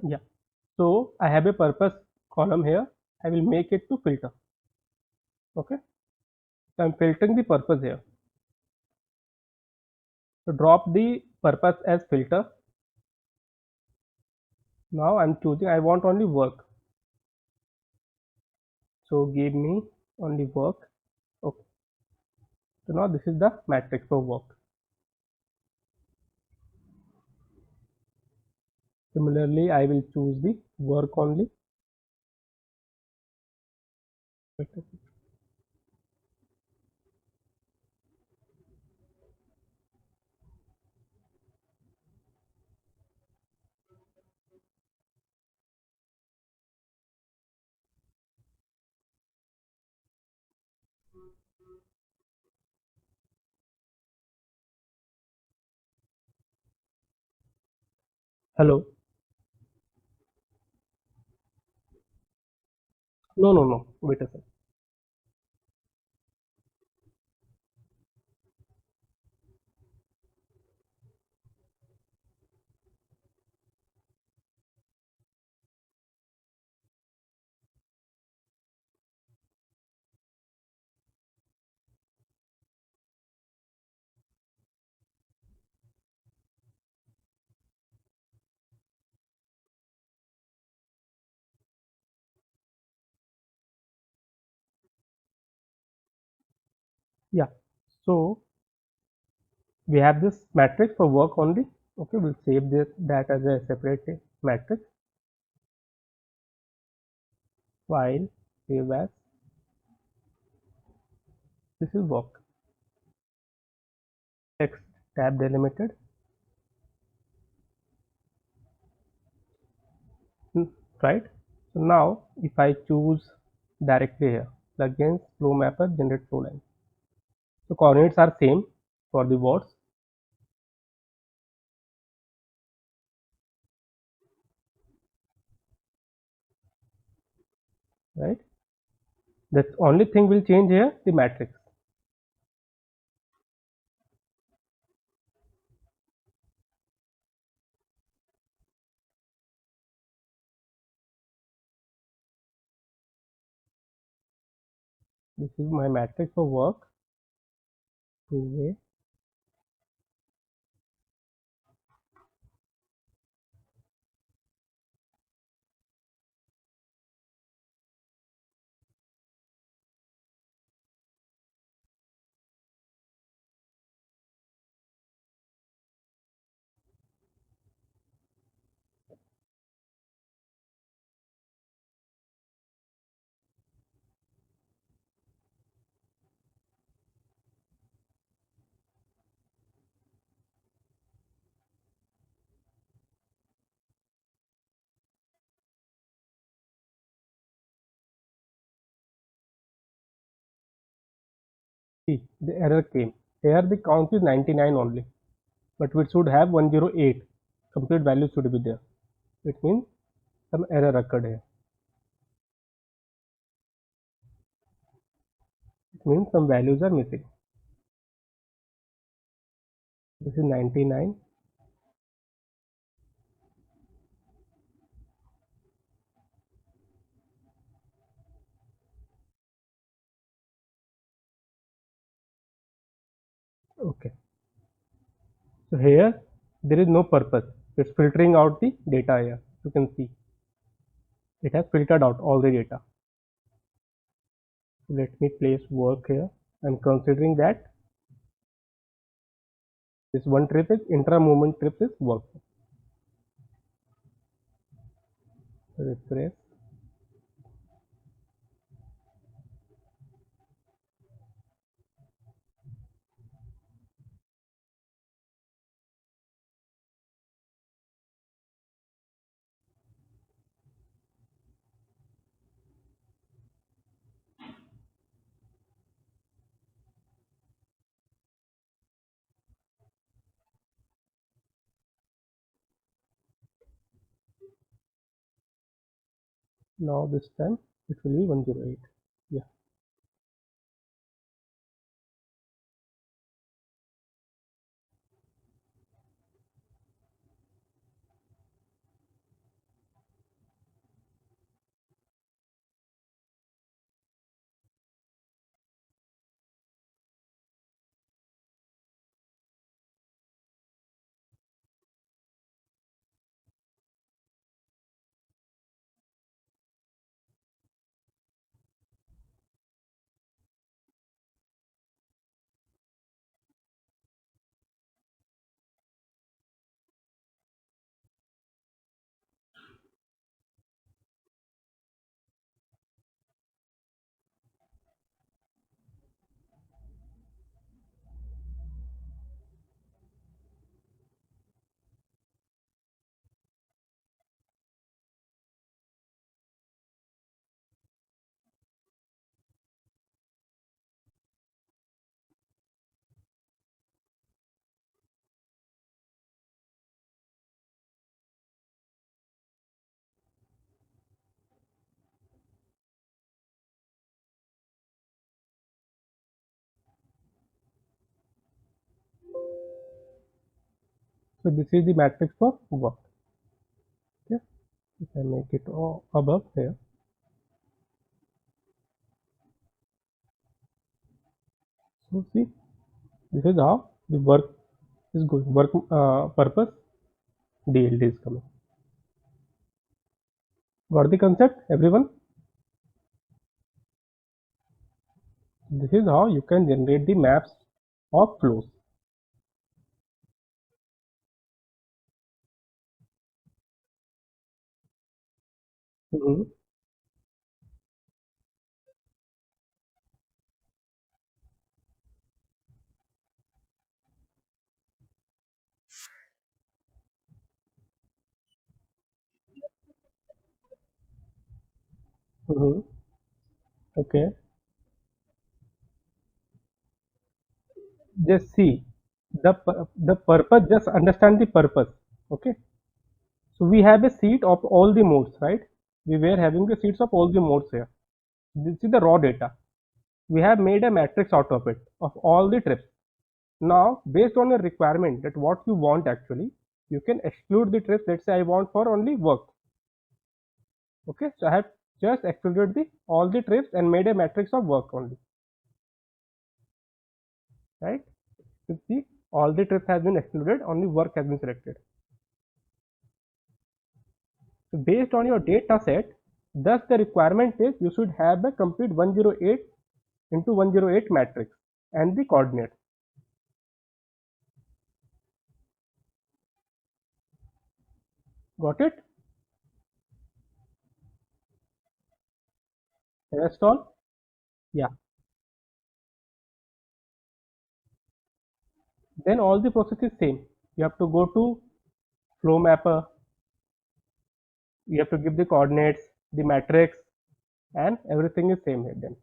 Yeah. So I have a purpose column here. I will make it to filter. Okay. So I'm filtering the purpose here. So drop the purpose as filter. Now I'm choosing I want only work. So give me only work. Okay. So now this is the matrix for work. Similarly, I will choose the work only. Hello. No, no, no. Wait a second. Yeah. So we have this matrix for work only. Okay, we'll save this that as a separate matrix. File, save as. This is work. Text tab delimited. Right. So now if I choose directly here, plugins, flow mapper, generate flow line. So coordinates are same for the words, right? The only thing will change here the matrix. This is my matrix for work. Two-way. See, the error came. Here the count is 99 only, but we should have 108. Complete value should be there. It means some error occurred here. It means some values are missing. This is 99. Okay. So here there is no purpose. It's filtering out the data here. You can see it has filtered out all the data. Let me place work here. I'm considering that this one trip is intra movement trip is work. Refresh. Now this time it will be 108. Yeah. So this is the matrix for work. Okay, if I make it above here, so see, this is how the work is going. Work purpose DLD is coming. Got the concept, everyone? This is how you can generate the maps of flows. Mhm. Mhm. Okay. Just see the purpose. Just understand the purpose. Okay. So we have a sheet of all the modes, right? We were having the sheets of all the modes here. This is the raw data. We have made a matrix out of it of all the trips. Now, based on your requirement that what you want actually, you can exclude the trips. Let's say I want for only work. Okay. So I have just excluded the all the trips and made a matrix of work only. Right. You see, all the trips has been excluded. Only work has been selected. So based on your data set, thus the requirement is you should have a complete 108 into 108 matrix and the coordinates. Got it? Rest all? Yeah. Then all the process is same. You have to go to flow mapper, you have to give the coordinates, the matrix, and everything is same here then.